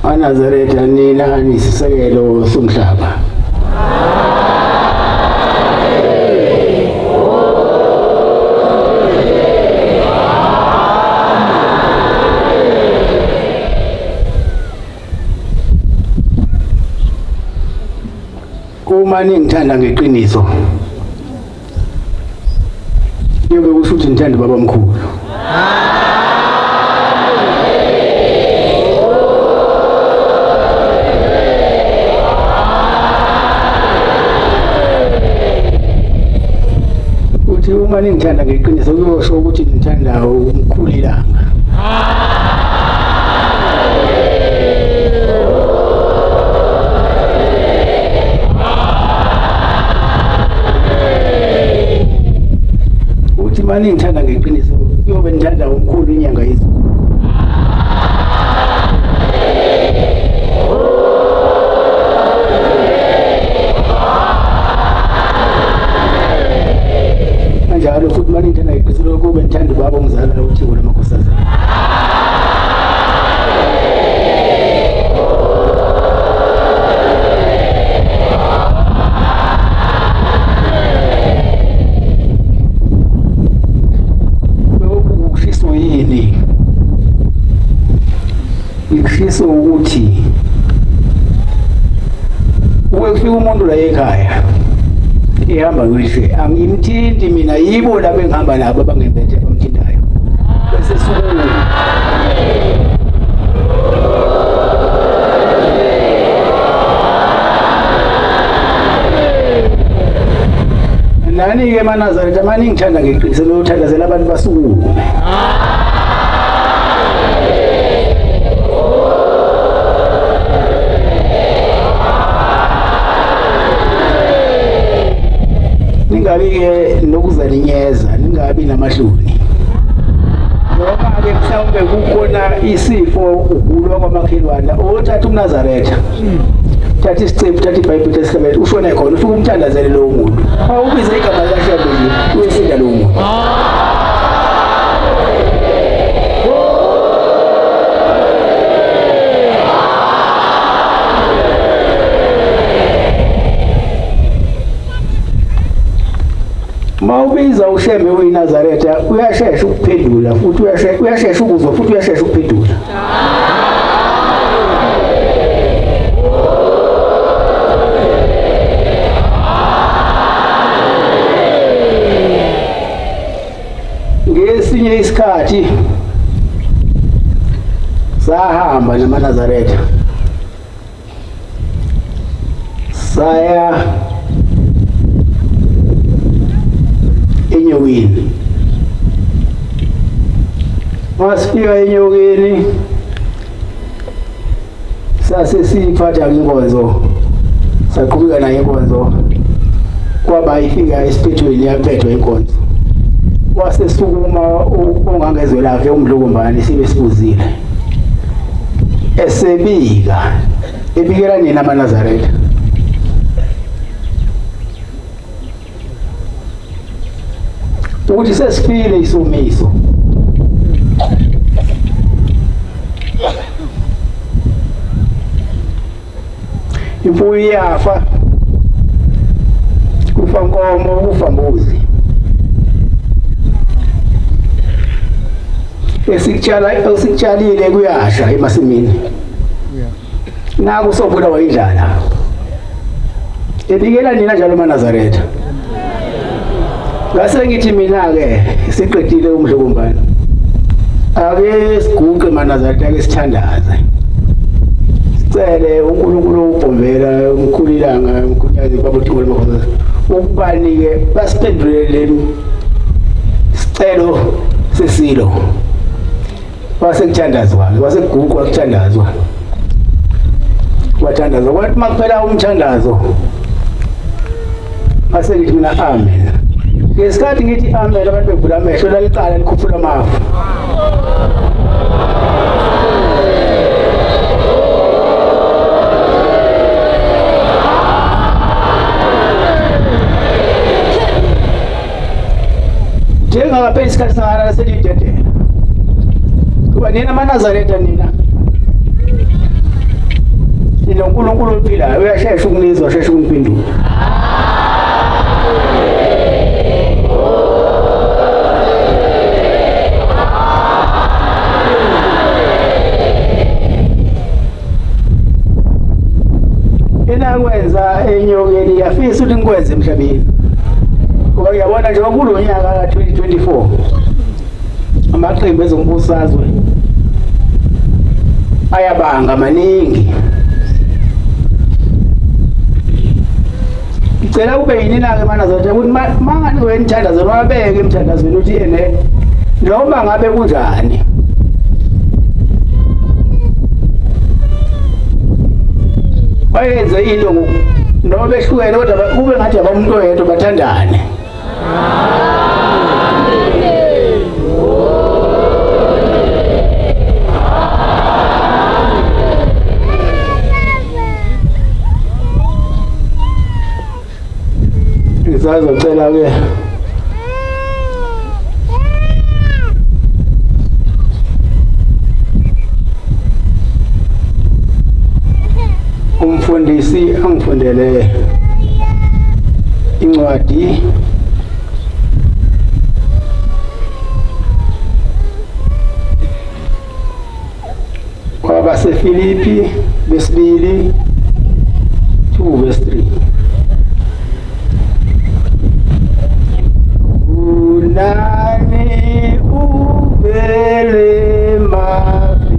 Anazaretha nina nisisekelo somhlaba. Uma ningithanda ngeqiniso yobe kusho ukuthi ngithanda baba mkhulu. Uthi uma ningithanda ngeqiniso kuyosho ukuthi ngithanda umkhulu ilanga. Mani ngithanda ngeqiniso kuyobe ngithanda umkhulu inyanga yezulu. Kanjalo futhi mani ngithanda ngeqiniso kube ngithanda ubaba omzala uThixo lamakhosazana. Ikufisa ukuthi ukufika umuntu la ekhaya ehamba ngisho angimthinti mina yibo laba engihamba nabo abangempethe abamthintayo bese sukuma nani ke manazaretha mani ngithanda ngeqiniso lokuthandazela abantu basukume. Ningabi nokuzalinyeza ningabi namahloni noma ke mhlawumbe kukhona isifo ukulwa kwamakhelwane othatha umNazaretha thatha isicembu thatha iBhayibheli esihlabele ushona khona ufike umthandazele lowo muntu awubize igama laShembe nje uyefunda lowo muntu. Mawubiza uShembe weNazaretha uyashesha ukuphendula futhi uyashesha ukuzwa futhi uyashesha ukuphendula. Ngesinye isikhathi sahamba namaNazaretha saya enyokeni. Masifika enyokeni sase siphatha inkonzo saqhubeka nayo inkonzo kwaba ifika esiphethweni yaphethwa inkonzo wase sukuma ongangezwe lakhe umdlukumbani sibe sibuzile esebika ebikela nina amaNazaretha ukuthi sesifile isomiso imfuyo yafa kufa nkomo kufa mbuzi esikutshalile kuyasha emasimini naku sobulawa indlala ebikela nina njalo amaNazaretha. Ngase ngithi mina ke siqedile umdlukumbani ake siguqe amaNazaretha ake sithandaze sicele uNkulunkulu ubhombela umkhulu ilanga umkhunyazi baba uThixo lamakhosazana ukubanike basiphendulele sicelo sesilo wasekuthandazwa wasekuguqwa kuthandazwa wathandazwa kwathi makuphela umthandazo ase ngithi mina amen. Ngesikhathi ngithi amen abantu bevula amehlo lalicala likhuphula amafu. Njengaphela isikhathi sangana selidedela kuba nina amaNazaretha nina uNkulunkulu ophilayo uyashesha ukunizwa, shesha ukuniphendula. Enakwenza enyokeni yafisa ukuthi ngikwenze emhlabeni. Ngoba uyabona nje kulo nyaka ka 2024 amaqembu ezombusazwe ayabanga maningi. Ngicela kube yini na ke mana zonke ukuthi mangani wenithandazelo wabeke emthandazweni uthi ene noma ngabe kunjani bayenze into noma behlukene kodwa kube ngathi abamuntu oyedwa bathandane. Ngizazocela ke umfundisi angifundele incwadi kwabaseFilipi besibili 2:3 unani uvele mafi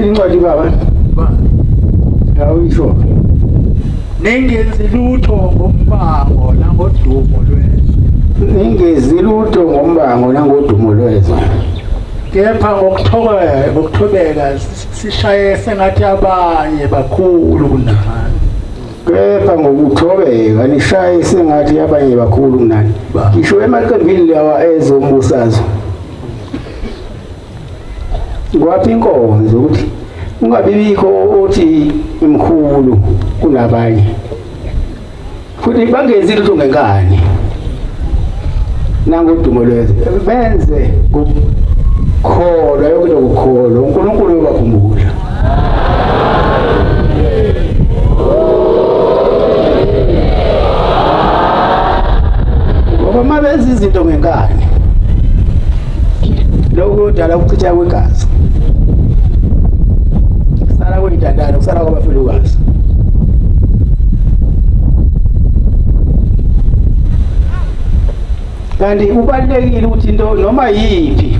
incwadi baba yawusho nengenzi lutho ngombango nangodumo lwezwe ningezi lutho ngombango nangodumo lwezwe kepha ngokuthobeka sishaye sengathi abanye bakhulu kunani kepha kepha ngokuthobeka nishaye sengathi abanye bakhulu kunani ngisho emaqembini lawa ezombusazwe ngwaphi inkonzo ukuthi ungabibikho othi imkhulu kunabanye futhi bangenzi lutho ngenkani nangodumo lweze benze ukukholwa yonke lokukholwa uNkulunkulu uyabakhumbula ngoba mabenza izinto ngenkani lokho kudala ukuchitha kwegazi kusala kwey'ntandane kusala kwabafelokazi kanti kubalulekile ukuthi into noma yiphi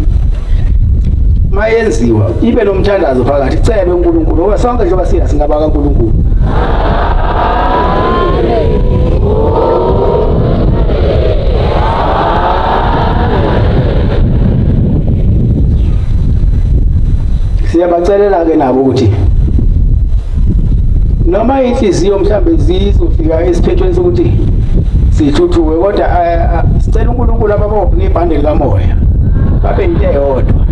mayenziwa ibe nomthandazo phakathi cebe uNkulunkulu ngoba sonke njengoba singaba kaNkulunkulu siyabacelela ke nabo ukuthi noma inhliziyo mhlambe zizofika esiphethweni sokuthi sithuthuke kodwa sicela uNkulunkulu ababophe ngebhande likamoya babe into eyodwa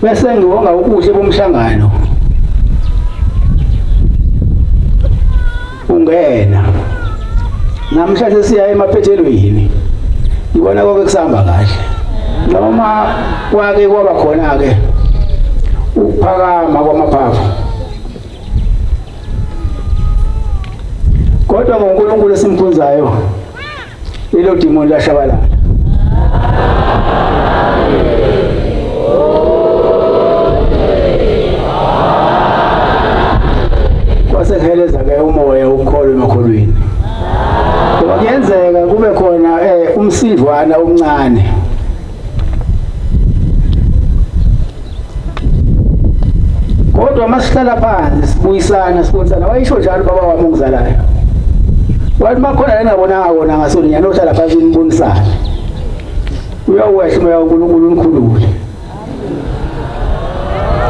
bese ngiwonga ubuhle bomhlangano ungena namhlanje siya emaphethelweni ibona konke kusahamba kahle noma kwake kwaba khona ke ukuphakama kwamaphaphu kodwa ngoNkulunkulu esimkhonzayo ilo demon lashabalala kwasekheleza ke umoya ukukholo emakholweni ngoba kuyenzeka kube khona umsindwana omncane kodwa masihlala phansi sibuyisana sibonisana wayisho njalo baba wami ongizalayo wathi makhona engabonanga kona ngasoninyana ohlala phansi nibonisana uyawehla umoya kaNkulunkulu unikhulule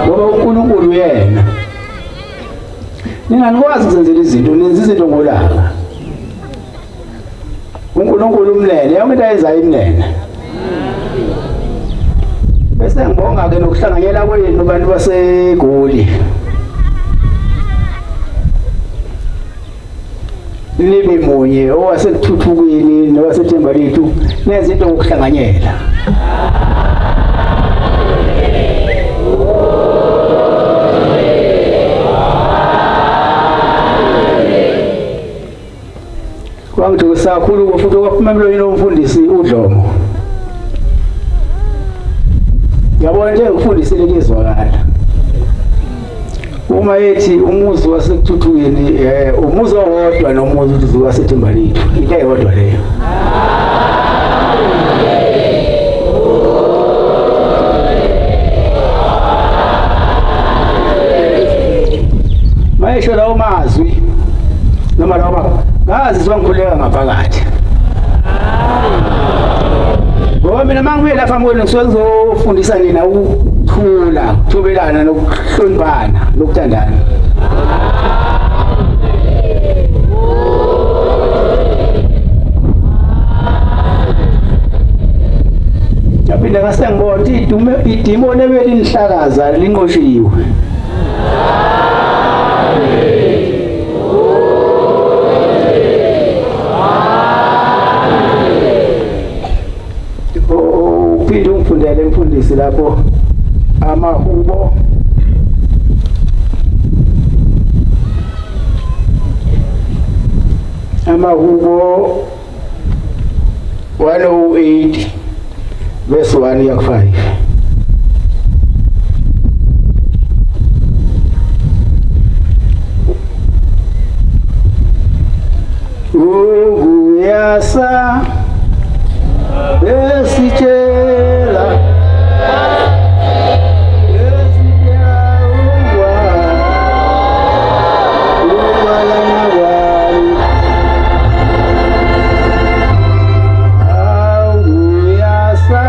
ngoba uNkulunkulu yena ninganikwazi ukuzenzela izinto nenza izinto ngolaka uNkulunkulu umnene yonke into ayenzayo imnene bese ngibonga ke nokuhlanganyela kwenu abantu baseGoli nibe munye owasekuthuthukeni nowasethembalethu nezinto ngokuhlanganyela kwangithokoza kakhulu futhi kwaphuma emlonyeni womfundisi uDlomo yabona nje ngifundisile kezwakala uma ethi umuzi wasekuthuthukeni umuzi owodwa nomuzi wasethembalethu into eyodwa leyo mayesho lawo mazwi noma lawo ngazi ngikhuleka ngaphakathi ngoba mina mangibuye lapha mbona ngisuke ngizofundisa nina ukuthula ukuthobelana nokuhloniphana nokuthandana yaphinda ngasengibona ukuthi idimoni ebelinihlakaza linqoshiwe uphinde ungifundele mfundisi lapho amahubo amahubo 108 verse 1 ya 5 Uyasa besitshela uyasa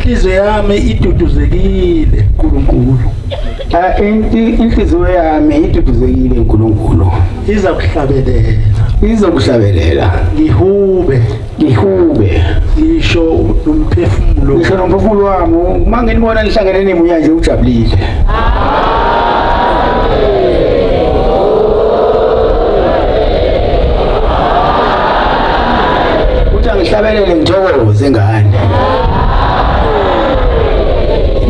inhliziyo yami iduduzekile uNkulunkulu. Inhliziyo yami iduduzekile uNkulunkulu. Izokuhlabelela. Ngihube. Ngisho nomphefumulo wami uma nginibona nihlangene nemunya nje ujabulile. Ngihlabelele ngithokoze ngane.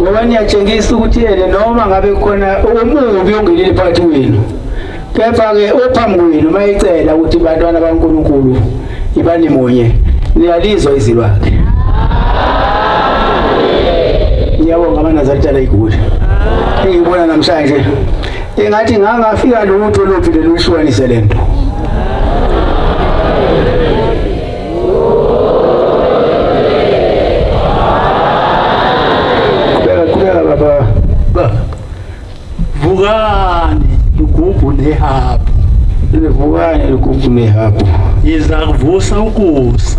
Ngoba niyatshengisa ukuthi yena noma ngabe khona umubi ongelile phakathi kwenu. Kepha ke ophambi kwenu mayicela ukuthi bantwana baNkulunkulu ibani munye niyalizwa izwi lakhe. Ngiyabonga amanazarete ayigula. Engibona namhlanje engathi ngangafika lutho lophile lushwanise lento. Vukani lugubhu nehapu. Iza kuvusa ukusa.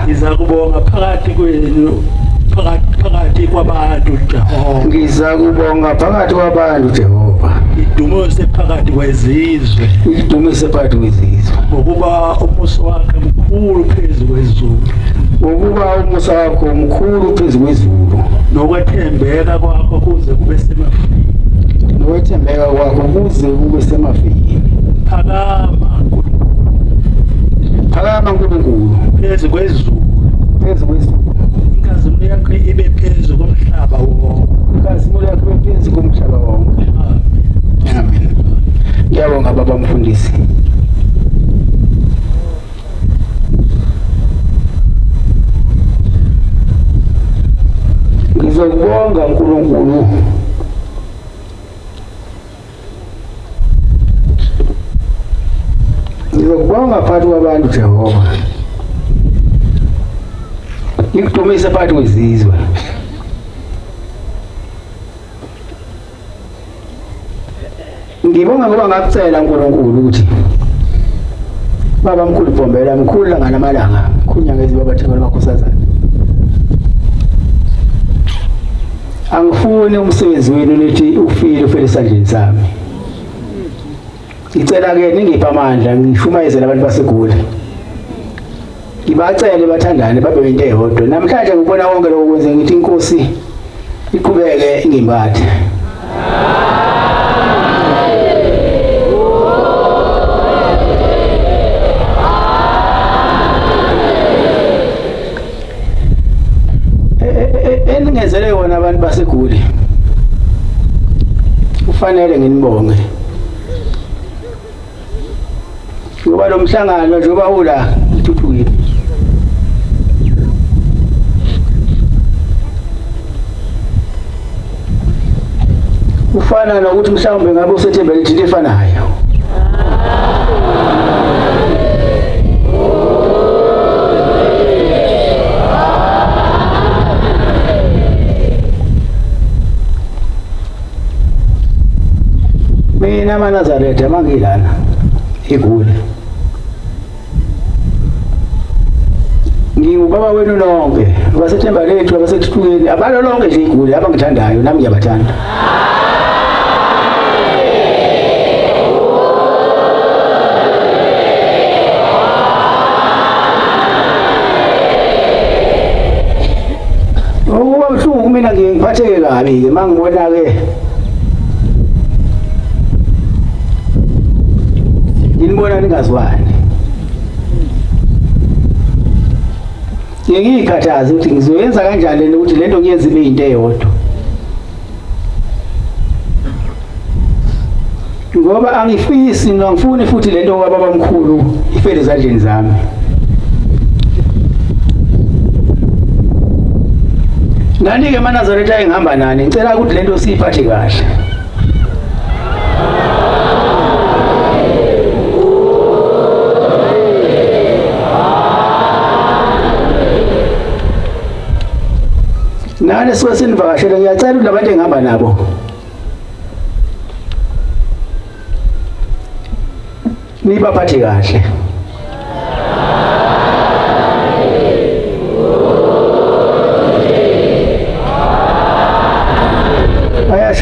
Iza kubonga phakathi kwenu, phakathi kwabantu Jehova. Ngiza kubonga phakathi kwabantu Jehova. Idumise phakathi kwezizwe. Ngokuba umusa wakhe mkhulu phezu kwezulu. Nokwethembeka kwakho kuze kube semafini. Phakama Nkulunkulu phezu kwezulu. Inkazimulo yakho ibe phezu komhlaba wonke. Amen. Ngiyabonga baba mfundisi. Ngizokubonga uNkulunkulu. Ngizokubonga phakathi kwabantu Jehova. Ngikudumise phakathi kwezizwe. Ngibonga ngoba ngakucela uNkulunkulu ukuthi baba mkhulu Bombela mkhulu ngalamalanga kunyangezi babathemela bakhosazana. Angifuni umsebenzi wenu nithi ufile esandleni sami. Ngicela ke ningipha amandla ngishumayeze labantu baseGoli. Ngibacele bathandane babe into eyodwa. Namhlanje ngibona konke lokho kwenze ngithi inkosi iqhubeke ingimbathe. Eningenzele wona abantu baseGoli. Kufanele nginibonge. Ngoba lo mhlangano njengoba ula Ekuthuthukeni. Ufana nokuthi mhlawumbe ngabe usethembele into efanayo. Mina amanazarete mangilana eGoli. Ngingubaba wenu lonke, abasethemba lethu abasethuthukeni, abalo lonke nje eGoli abangithandayo nami ngiyabathanda. Ngoba ubuhlungu mina ngiphatheke kabi ke mangibona ke nginibona ningazwani. Ngiyikhathaza ukuthi ngizoyenza kanjani ukuthi lento ngiyenze ibe into eyodwa. Ngoba angifisi ngifuni futhi lento kababa mkhulu ifele ezandleni zami. Nani ke amanazarete engihamba nani ngicela ukuthi lento siyiphathe kahle. Nani siwasinivakashela ngiyacela ukuthi labantu engihamba nabo nibaphathe kahle.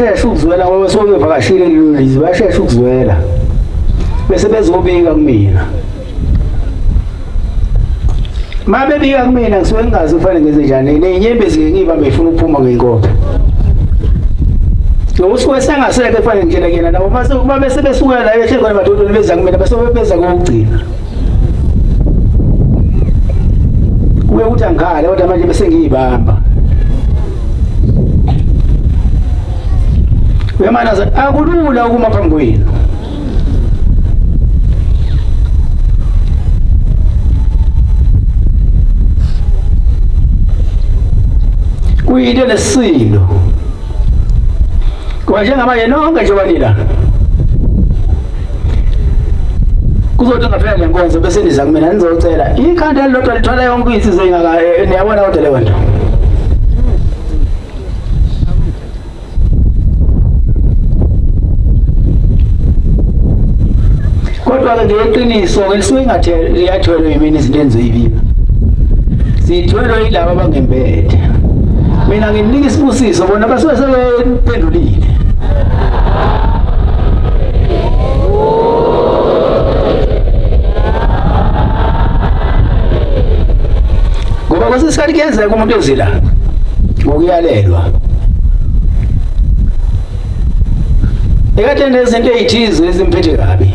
bayashesha ukuzwela ngoba soke vakashile kulezi bayashesha ukuzwela bese bezobika kumina mabe bika kumina ngisuke ngingazi kufanele ngenze njani nenyembezi ngiyibambe ifuna ukuphuma ngeenkobe ngokusuke sangaseke kufanele ngitshela kena nabo mase kuba bese besuka la beshe khona madodoni beza kumina bese bebeza kokugcina kuye ukuthi angale kodwa manje bese ngiyibamba uyamana akulula ukuma phambi kwenu kuyinto lesisindo kwa njengamanje nonke nje walila kuzothi ngaphela lenkonzo bese niza kumina nizocela ikhanda lelodwa lithola yonke insizwe ingaka niyabona kodwa leyo nto kodwa-ke ngeqiniso-ke lisuke liyathwelwa yimini izinto enziyibiba zithwelwa yilaba abangempethe mina nginika isibusiso bona basuke sebephendulile ngoba kwesinye isikhathi kuyenzeka umuntu ezila ngokuyalelwa ekade nezinto ey'thize ezimphethe kabi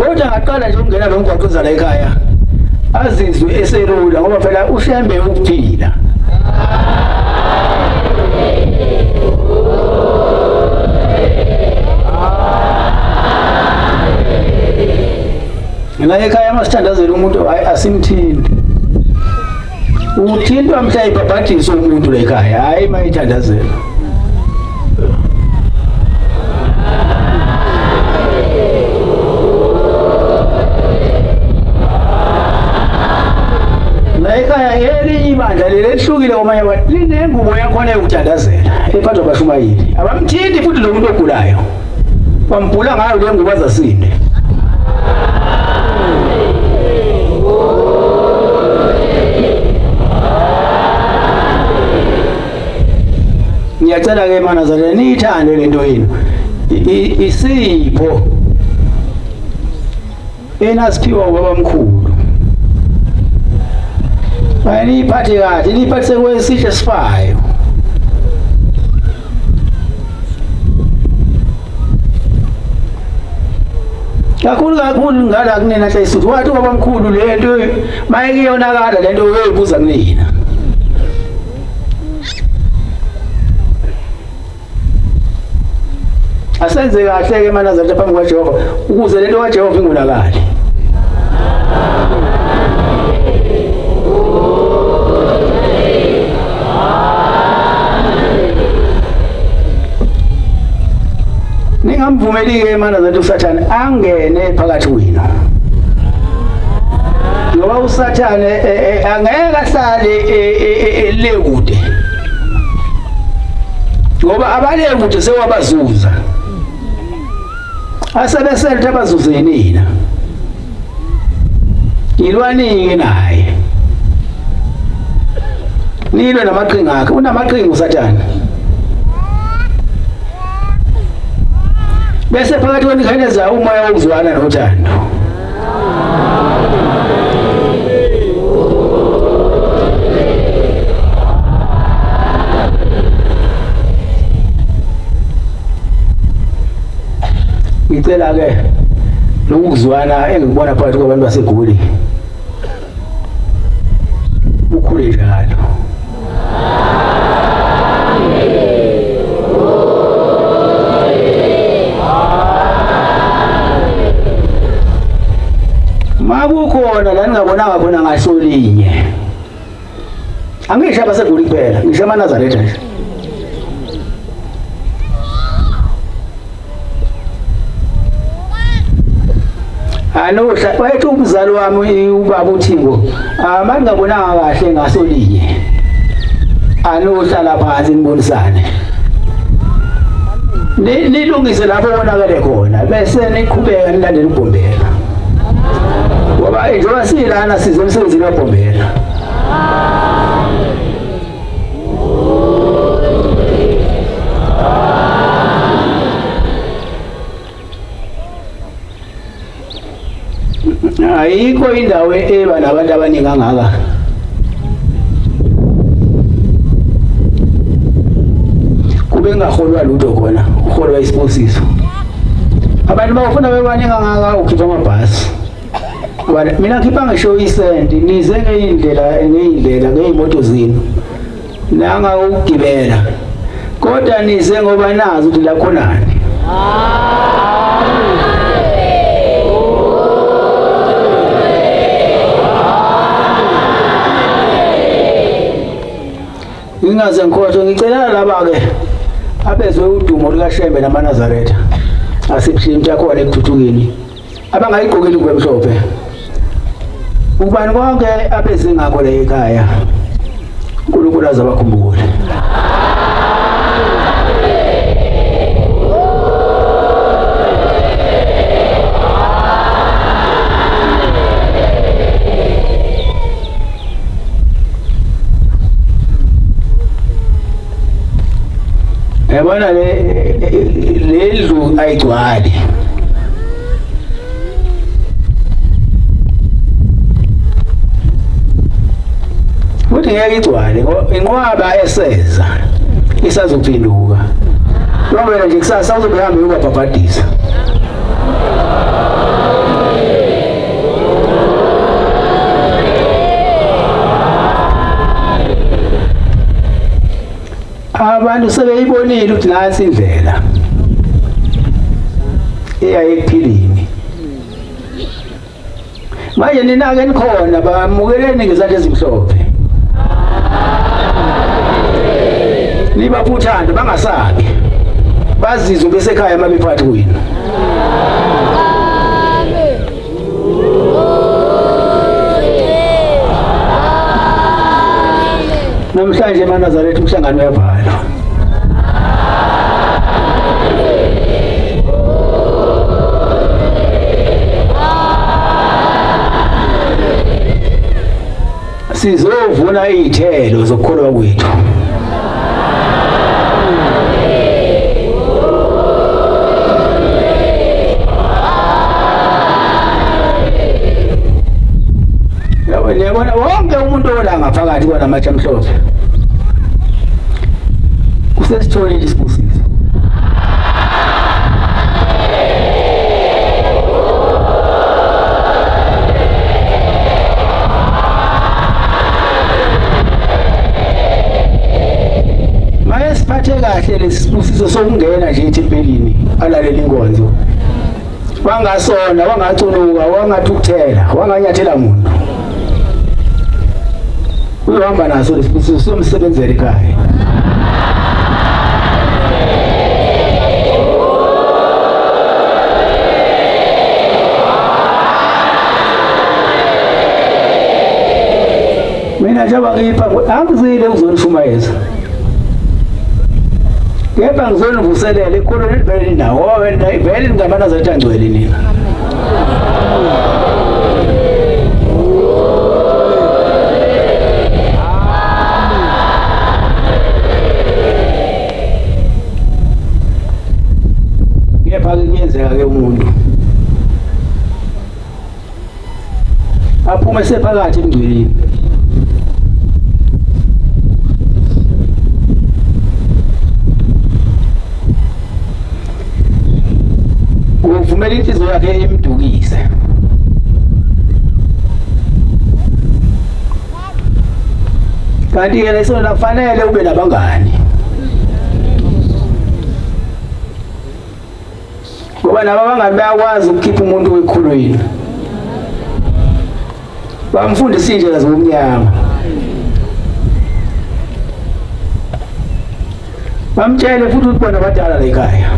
kodwa ngaqala nje ukungena lo mgwaqo la ekhaya azizwe eselula ngoba phela uShembe ukuphila la ekhaya masithandazela umuntu asimthindi uthintwa mhla ibhabhadisa umuntu la ekhaya hayi mayithandazela ekhaya elinye ibandla lelihlukile komanye abantu linengubo yakhona yokuthandazela ephathwa abashumayeli abamthindi futhi lo muntu ogulayo bambhula ngayo le ngubo azasinde ngiyacela-ke manazarela niyithande le nto yenu isipho enasiphiwa ubabamkhulu niyiphathe kahle niyiphathise kwesihle esifayo kakhulu ngala kunena hla isuthu wathi ubabamkhulu le nto mayekuyonakala le nto uyoyibuza kunina asenze kahle-ke manazarela phambi kwaJehova ukuze le nto kaJehova ingonakali ningamvumeli-ke manazarela uSathane angene phakathi kwenu ngoba uSathane angeke ahlale le kude ngoba abale kude sewabazuza asebeselethe abazuze nina ilwaningi naye nilwe namaqhinga akhe unamaqhinga uSathane bese phakathi kwenu kheneza umoya wokuzwana nothando ngicela-ke lokuzwana engikubona phakathi kwabantu baseGoli bukhule njalo makukhona la ningabonanga khona ngasolinye angisho abaseGoli kuphela ngisho amaNazaretha nje anohla wethu umzali wami ubaba uThimbo mangingabonanga kahle ngasolinye anohlala phansi nibonisane nilungise lapho bonakale khona bese niqhubeka nilandele uBhombela ngoba njengoba silana size emsebenzini kaBhombela ayikho indawo eba nabantu abaningi kangaka. Kube ngaholwa lutho khona, uholwa isibusiso. Abantu bafuna bebaningi kangaka ukhipha amabhasi. Mina ngikhipha ngisho isenti nize ngeyimoto zenu. Nanga ukugibela. Kodwa nize ngoba nazi ukuthi la khonani. Ingaze ngikhohle ngicela laba ke abezwe udumo lika Shembe namaNazaretha asibushintsha khona ekuthuthukeni abangayigqokeli ngwemhlophe ubani konke abeze ngakho la ekhaya uNkulunkulu azabakhumbule. Yabona lendlu ayigcwali. Futhi ngeke igcwale inqwaba eseza isazophinduka. Ngoba nje kusasa uzobehambe uyobabhabhadisa. Abantu sebeyibonile ukuthi nansi indlela eyayekuphilini. Manje nina ke nikhona bamukeleni ngezandla ezimhlophe. Nibapha uthando bangasabi. Bazizwe besekhaya mabephakathi kwenu. Namhlanje eManazaretha umhlangano uyavalwa. Sizovuna izithelo zokukholwa kwethu. Yabona wonke umuntu ola ngaphakathi kwanamatshe amhlophe. Kusesitholile isibusiso. Maye siphathe kahle lesibusiso sokungena nje ethempelini alalela inkonzo. Wangasona, wangacunuka, wangathukuthela, wanganyathela umuntu. Uhamba naso lesibusiso somsebenzela ekhaya. Mina njengoba ngipha angizile ukuzonifumayeza. Kepha ngizonivuselela ikhuluma livele indawo wena vele ningamaNazaretha angcwele nina. Kepha kuyenzeka ke umuntu aphume sephakathi emngcweleni. Uvumela inhliziyo yakhe imdukise. Kanti ke leso lafanele ube nabangani. Ngoba nabo abangani bayakwazi ukukhipha umuntu wekhulwini. Bamfundisa indlela zomnyama. Bamtshele futhi ukuthi bona badala la ekhaya.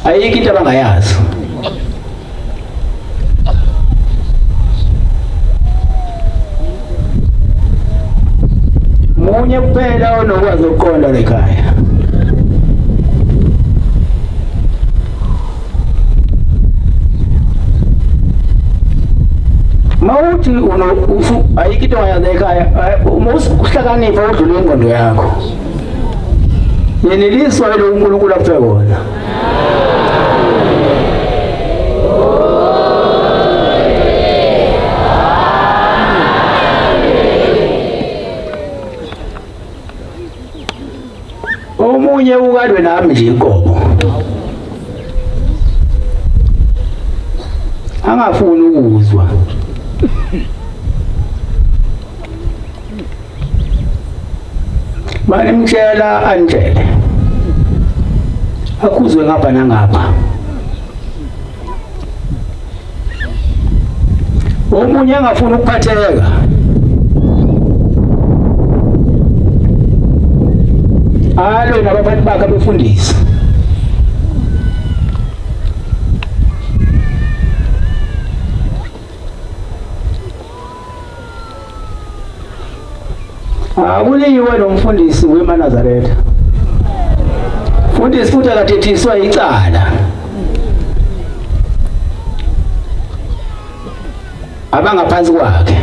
Ayikho into abangayazi. Munye kuphela onokwazi ukuqonda la ekhaya. Mawuthi ayikho into ongayazi ekhaya, uhlakanipha udlule ingqondo yakho. Yeneliswa lo uNkulunkulu akuphe kona. omunye ukadwe nami nje inkomo angafuni ukuzwa manje ngitshela antshele akuzwe ngapha nangapha omunye angafuni ukuphatheka alo nabaphathi bakhe befundisa akuliyiwe nomfundisi weManazaretha mfundisi futhi akathethiswa icala abangaphansi kwakhe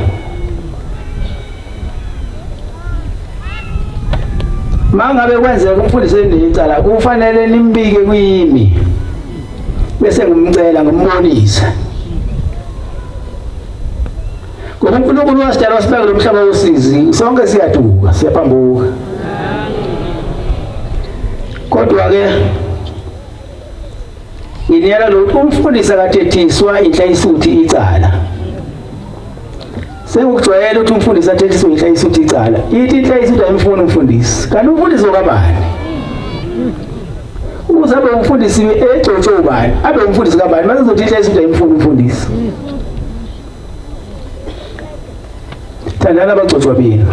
mangabe kwenzeka umfundisi enecala kufanele nimbike kwimi bese ngumcela ngumbonisa ngoba uNkulunkulu wasidala wasibeka lo mhlaba wosizi sonke siyaduka siyaphambuka kodwa ke iniyala lo umfundisi akathethiswa inhlayisuthi icala sekujwayele ukuthi umfundisi athethiswe inhlayisuthi icala ithi inhlayisuthi ayimfuni umfundisi kanti umfundisi okabani uzabe umfundisi egcotshwe ubani abe umfundisi kabani mase uzothi inhlayisuthi ayimfuni umfundisi thandana abagcotshwa benu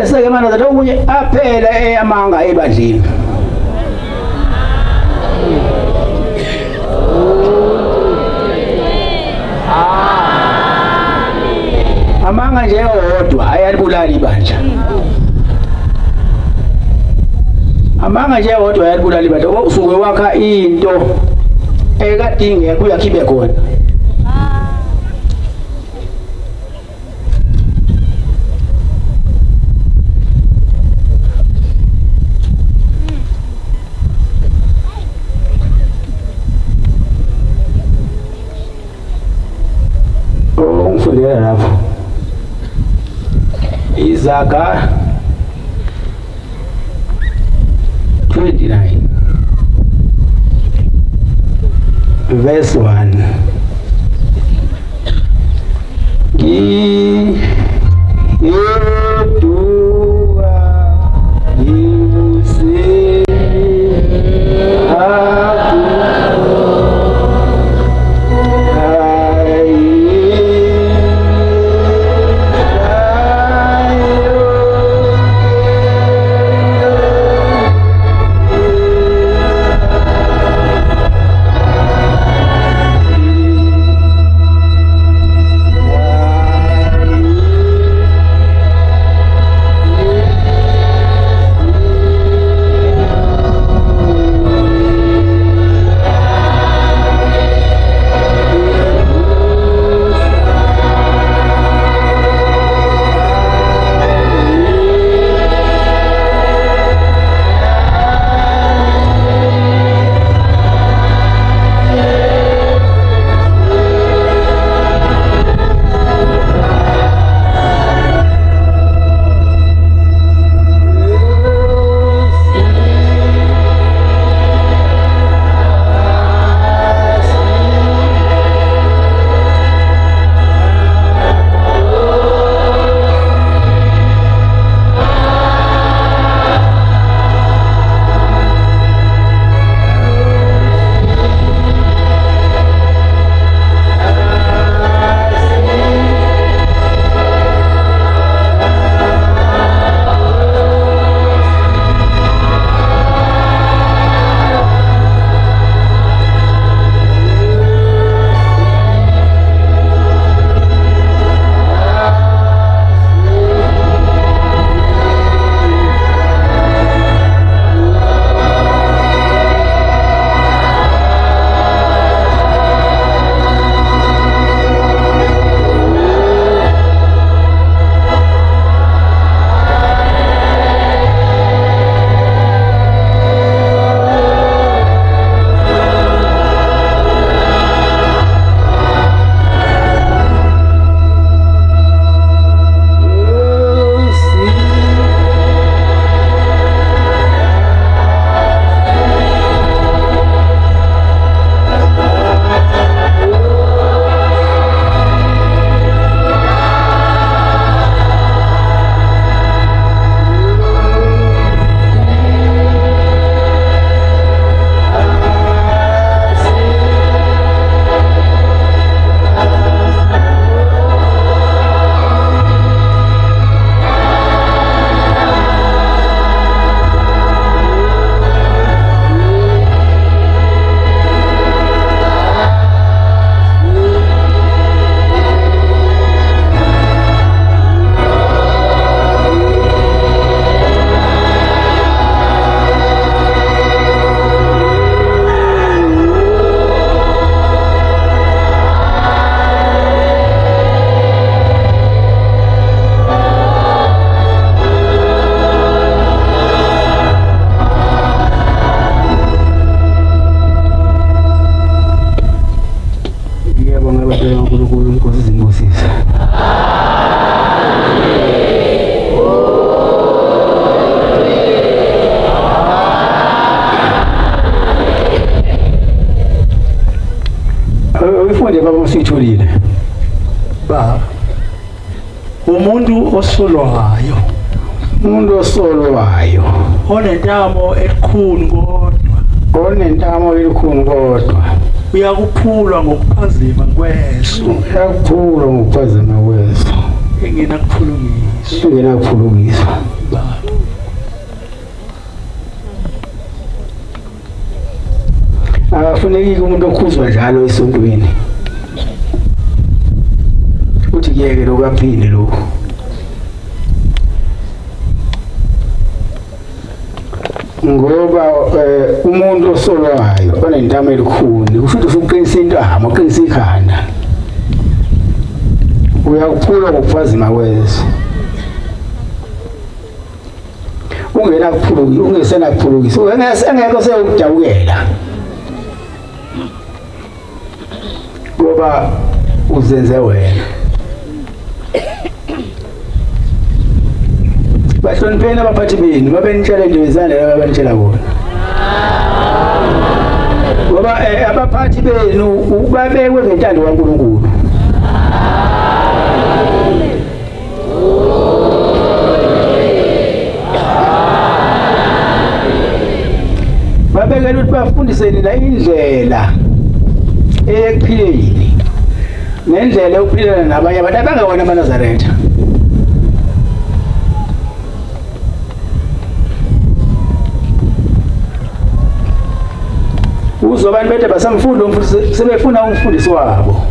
bese ke manje lo omunye aphela eyamanga ebandleni amanga nje odwa ayalibulala ibandla amanga nje odwa ayalibulala ibandla usuke wakha into ekadingeka uyakhibe khona ngifundela lapho Izaga 29 verse 1 osolwayo, umuntu osolwayo onentamo elikhulu kodwa, onentamo elikhulu kodwa uyakuphulwa ngokuphazima kweso, uyakuphulwa ngokuphazima kweso, engenakuphulukiswa. akafuneki umuntu okhuzwa njalo esontweni uthi kuyeke lokhu aphinde lokhu. Ngoba umuntu osolwayo onentamo elikhulu kusho ukuthi usuqinisa intamo, uqinisa ikhanda, uyakuphulwa ngokuphazima kweso, ungesenakuphulukisa, engekho seyokudabukela ngoba uzenze wena. Bahlonipheni abaphathi benu, babenitshela into izandla ababenitshela kona. Ngoba abaphathi benu babekwe ngentando kaNkulunkulu. Babekela ukuthi bafundise nina indlela ekuphileni nendlela yokuphilana nabanye abantu abangewona amaNazaretha. Uzwa abantu bethu basamfunda umfundisi, sebefuna umfundisi wabo.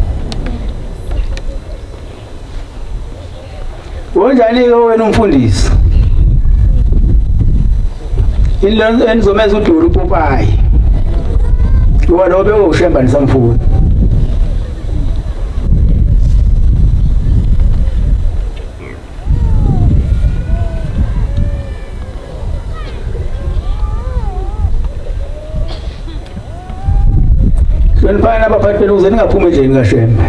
Unjani-ke wena umfundisi? Into enizomenza udura uPopayi. Wona obekwe uShembe nisamfuna. Hloniphani abaphathi benu ukuze ningaphumi endleleni kaShembe.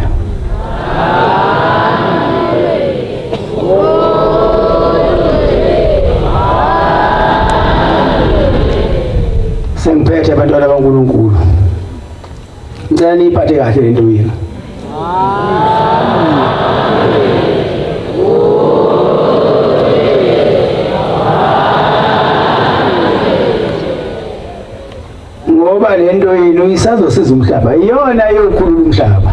Sengiphethe abantwana bakaNkulunkulu. Ngicela niyiphathe kahle lento yenu. Ngoba lento yenu isazosiza umhlaba, iyona yokukhulula umhlaba.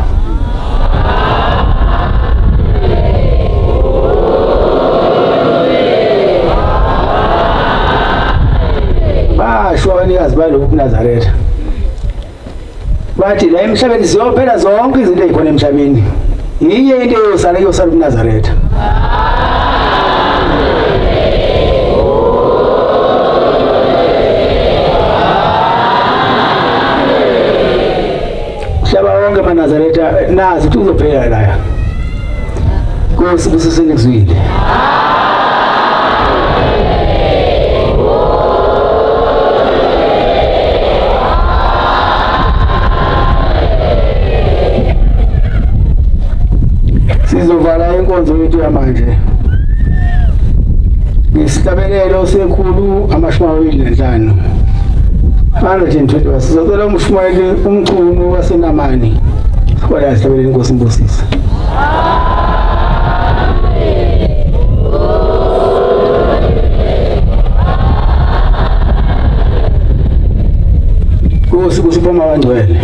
Basho abanikazi baloku kuNazaretha bathi la emhlabeni ziyophela zonke izinto ezikhona emhlabeni, yiyo into eyosala kuNazaretha. Umhlaba wonke amaNazaretha nazi ukuthi uzophela la. Nkosi busesenikuzwile. Sizovala inkonzo yethu yamanje ngesihlabelelo sekhulu 25 120 sizocela umshumayeli umchunu waseNamani sikhona sihlabelele inkosi imbusisa. Nkosi kusipha abangcwele.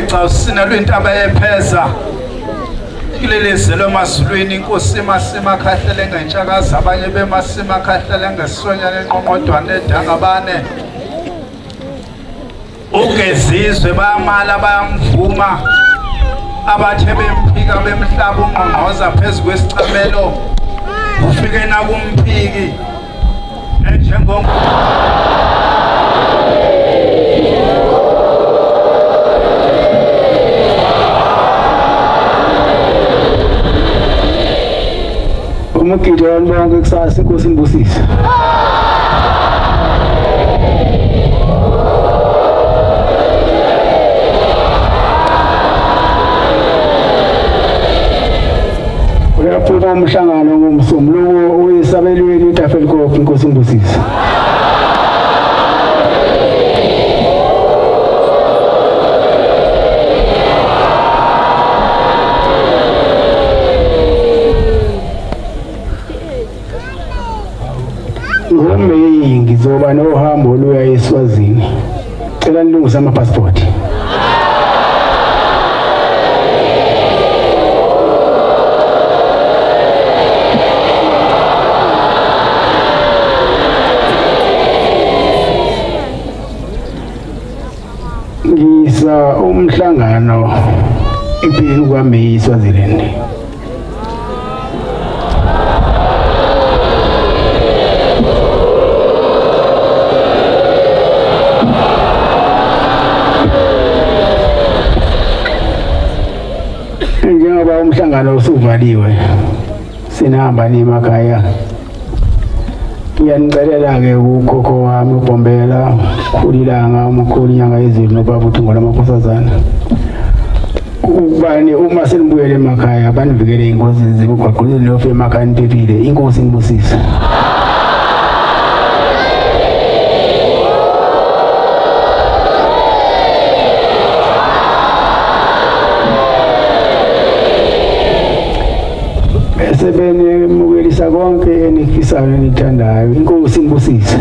Xa usinelwe intaba yepheza ilelezelo emazulwini inkosi emasima khahlele ngetshakaza abanye bemasima khahlele ngesonyane enqonqodwane edangabane ugezizwe bayamala bayamvuma abathe bemphika bemhlaba ungqongqoza phezu kwesicamelo ufike nakumphiki enjengo umgidi wonke kusasa inkosi inibusise. Uyaphuma umhlangano ngomsombuluko uyisabelweni iTafelkop inkosi inibusise. Ngomeyi ngizoba nohambo oluya eSwazini. Cela nilungise amapassport. Ngisa umhlangano empilweni kwaMeyi eSwaziland. Njengoba umhlangano usuvaliwe sinahamba emakhaya ngiyanicelela ke ukhokho wami uBombela Khulilanga umkhulu inyanga yezulu nobaba uthi ngolamakhosazana ubani uma senibuyele emakhaya banivikele ingozi zimgwaqweni lofe emakhaya niphephile inkosi inibusise. Sebene mukelisa konke enifisayo nithandayo inkosi inibusise.